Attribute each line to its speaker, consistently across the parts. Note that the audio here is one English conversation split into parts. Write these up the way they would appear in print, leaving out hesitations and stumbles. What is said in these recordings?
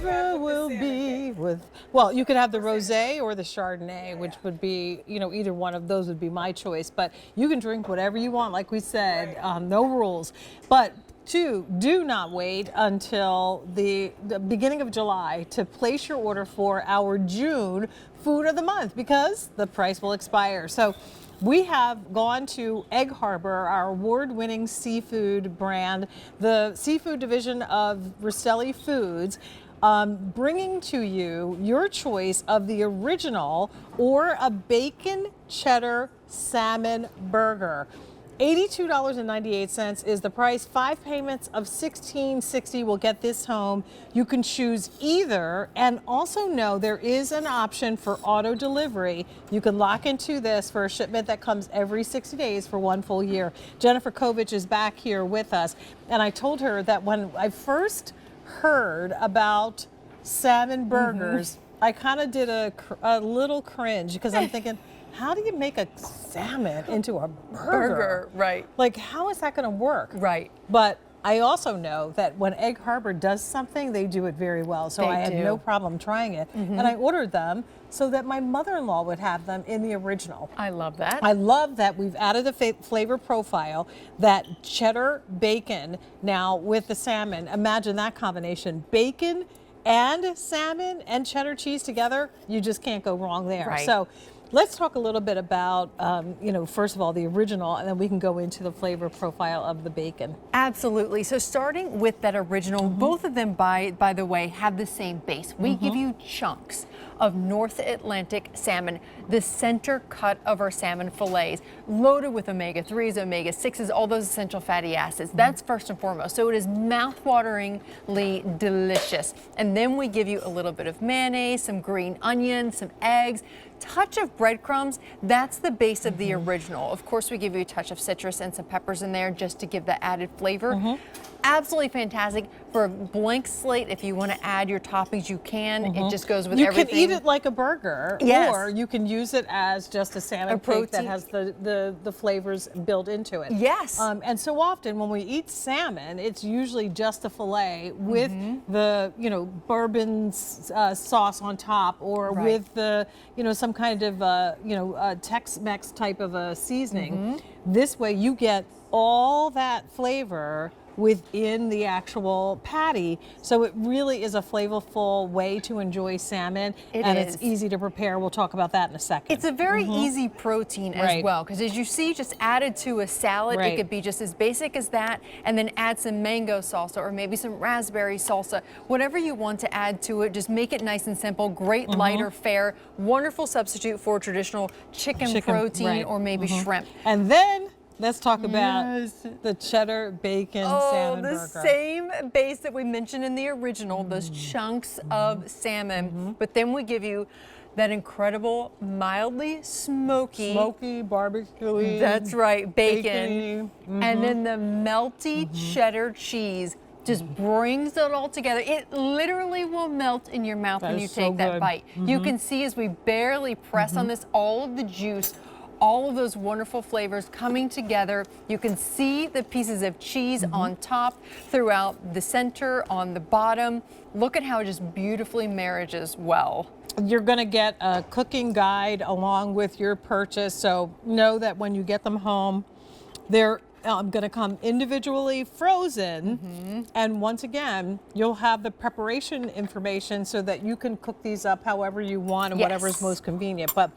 Speaker 1: never will be with, well, you could have the rosé or the Chardonnay, which would be, you know, either one of those would be my choice, but you can drink whatever you want, like we said, no rules. But two, do not wait until the beginning of July to place your order for our June food of the month, because the price will expire. So we have gone to Egg Harbor, our award-winning seafood brand, the seafood division of Rosselli Foods, bringing to you your choice of the original or a bacon cheddar salmon burger. $82.98 is the price. 5 payments of $16.60 will get this home. You can choose either, and also know there is an option for auto delivery. You can lock into this for a shipment that comes every 60 days for 1 full year. Jennifer Kovich is back here with us, and I told her that when I first heard about salmon burgers, I kind of did a little cringe, because I'm thinking, how do you make a salmon into a burger?
Speaker 2: Right.
Speaker 1: Like, how is that going to work?
Speaker 2: Right.
Speaker 1: But I also know that when Egg Harbor does something, they do it very well. So I had no problem trying it. And I ordered them so that my mother-in-law would have them in the original.
Speaker 2: I love that.
Speaker 1: I love that we've added the flavor profile, that cheddar bacon now with the salmon. Imagine that combination. Bacon and salmon and cheddar cheese together, you just can't go wrong there.
Speaker 2: Right.
Speaker 1: So let's talk a little bit about, you know, first of all, the original, and then we can go into the flavor profile of the bacon.
Speaker 2: Absolutely. So starting with that original, both of them, by the way, have the same base. We give you chunks of North Atlantic salmon, the center cut of our salmon fillets, loaded with omega-3s, omega-6s, all those essential fatty acids. That's first and foremost. So it is mouth-wateringly delicious. And then we give you a little bit of mayonnaise, some green onions, some eggs, touch of breadcrumbs. That's the base of the original. Of course, we give you a touch of citrus and some peppers in there just to give the added flavor. Absolutely fantastic. For a blank slate, if you want to add your toppings, you can. It just goes with everything.
Speaker 1: You can eat it like a burger, or you can use it as just a salmon cake that has the flavors built into it.
Speaker 2: Yes.
Speaker 1: And so often when we eat salmon, it's usually just a fillet with the, you know, bourbon sauce on top, or with the, you know, some kind of, you know, Tex-Mex type of a seasoning. This way you get all that flavor within the actual patty, so it really is a flavorful way to enjoy salmon, and it's easy to prepare. We'll talk about that in a second.
Speaker 2: It's a very easy protein as well, because as you see, just added to a salad, it could be just as basic as that, and then add some mango salsa or maybe some raspberry salsa, whatever you want to add to it. Just make it nice and simple. Great lighter fare, wonderful substitute for traditional chicken protein or maybe shrimp.
Speaker 1: And then let's talk about the cheddar bacon salmon burger.
Speaker 2: The same base that we mentioned in the original, those chunks of salmon, but then we give you that incredible, mildly smoky
Speaker 1: barbecue.
Speaker 2: That's right, bacon. And then the melty cheddar cheese just brings it all together. It literally will melt in your mouth when you take that bite. You can see as we barely press on this, all of the juice, all of those wonderful flavors coming together. You can see the pieces of cheese on top, throughout the center, on the bottom. Look at how it just beautifully marriages well.
Speaker 1: You're going to get a cooking guide along with your purchase, so know that when you get them home, they're going to come individually frozen, and once again, you'll have the preparation information so that you can cook these up however you want and whatever is most convenient. But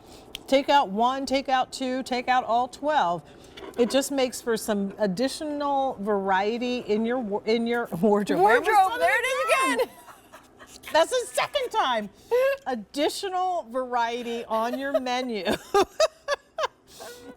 Speaker 1: take out 1, take out 2, take out all 12. It just makes for some additional variety in your wardrobe.
Speaker 2: There it is again.
Speaker 1: That's the second time. Additional variety on your menu.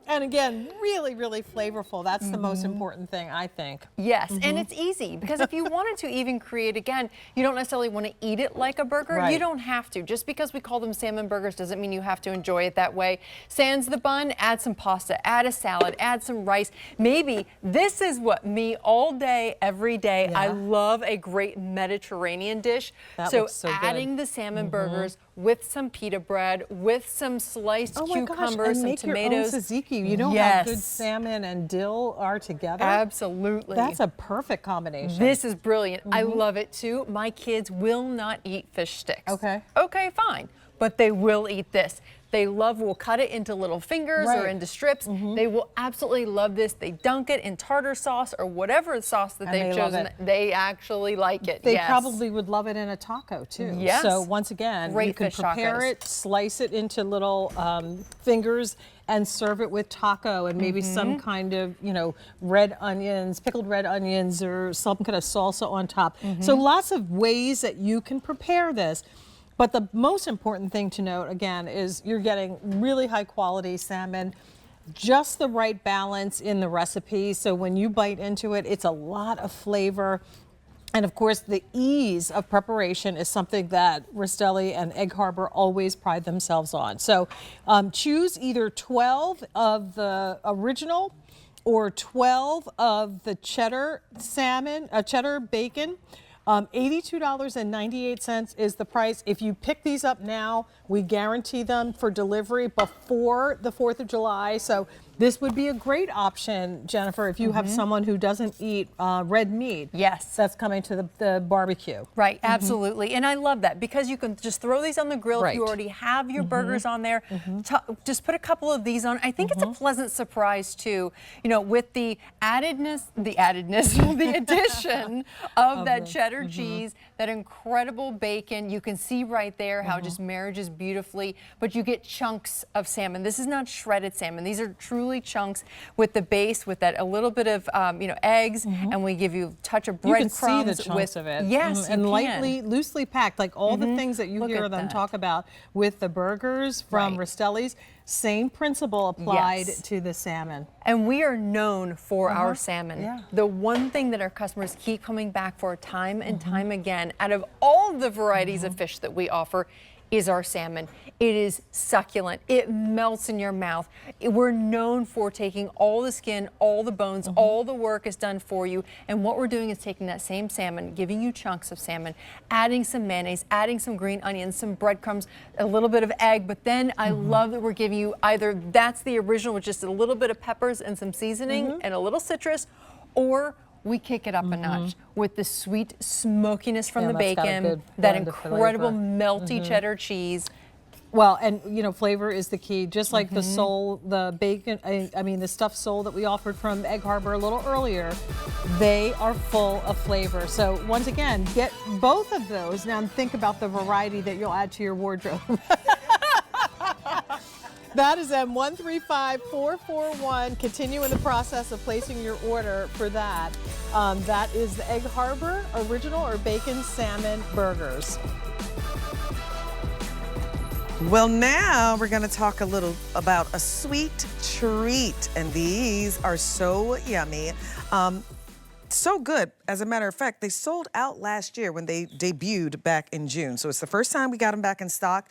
Speaker 1: And again, really, really flavorful. That's the most important thing, I think.
Speaker 2: Yes, and it's easy, because if you wanted to even create, again, you don't necessarily want to eat it like a burger. You don't have to. Just because we call them salmon burgers doesn't mean you have to enjoy it that way. Sans the bun, add some pasta, add a salad, add some rice. Maybe this is what me all day, every day. I love a great Mediterranean dish. So adding the salmon burgers with some pita bread, with some sliced cucumbers, some tomatoes.
Speaker 1: Your own tzatziki You know how good salmon and dill are together?
Speaker 2: Absolutely.
Speaker 1: That's a perfect combination.
Speaker 2: This is brilliant. I love it too. My kids will not eat fish sticks.
Speaker 1: Okay.
Speaker 2: Okay, fine. But they will eat this. We'll cut it into little fingers or into strips. They will absolutely love this. They dunk it in tartar sauce or whatever sauce that they've chosen. They actually like it.
Speaker 1: They probably would love it in a taco too.
Speaker 2: Yes.
Speaker 1: So once again, you can prepare it, slice it into little fingers, and serve it with taco and maybe some kind of, red onions, pickled red onions, or some kind of salsa on top. So lots of ways that you can prepare this. But the most important thing to note, again, is you're getting really high quality salmon, just the right balance in the recipe. So when you bite into it, it's a lot of flavor. And of course, the ease of preparation is something that Rastelli and Egg Harbor always pride themselves on. So choose either 12 of the original or 12 of the cheddar salmon, cheddar bacon. $82.98 is the price. If you pick these up now, we guarantee them for delivery before the 4th of July. So this would be a great option, Jennifer, if you have someone who doesn't eat red meat.
Speaker 2: Yes.
Speaker 1: That's coming to the barbecue.
Speaker 2: Right, absolutely. And I love that because you can just throw these on the grill if you already have your burgers on there. Just put a couple of these on. I think it's a pleasant surprise too, with the the addition of that cheddar cheese, that incredible bacon. You can see right there how it just marriages beautifully, but you get chunks of salmon. This is not shredded salmon. These are truly chunks with the base, with that a little bit of eggs, and we give you a touch of breadcrumbs.
Speaker 1: You can see the chunks of it.
Speaker 2: Yes,
Speaker 1: and lightly, loosely packed, like all the things that you hear them talk about with the burgers from Rastelli's. Same principle applied to the salmon.
Speaker 2: And we are known for our salmon. The one thing that our customers keep coming back for time and time again, out of all the varieties of fish that we offer, is our salmon. It is succulent. It melts in your mouth. We're known for taking all the skin, all the bones, all the work is done for you. And what we're doing is taking that same salmon, giving you chunks of salmon, adding some mayonnaise, adding some green onions, some breadcrumbs, a little bit of egg. But then I love that we're giving you either that's the original with just a little bit of peppers and some seasoning and a little citrus, or we kick it up a notch with the sweet smokiness from the bacon, that incredible melty cheddar cheese.
Speaker 1: Well, and flavor is the key. Just like the sole, the bacon, I mean the stuffed sole that we offered from Egg Harbor a little earlier, they are full of flavor. So once again, get both of those. Now think about the variety that you'll add to your wardrobe. That is M135441. Continue in the process of placing your order for that. That is the Egg Harbor original or bacon salmon burgers.
Speaker 3: Well, now we're going to talk a little about a sweet treat, and these are so yummy. So good. As a matter of fact, they sold out last year when they debuted back in June. So it's the first time we got them back in stock.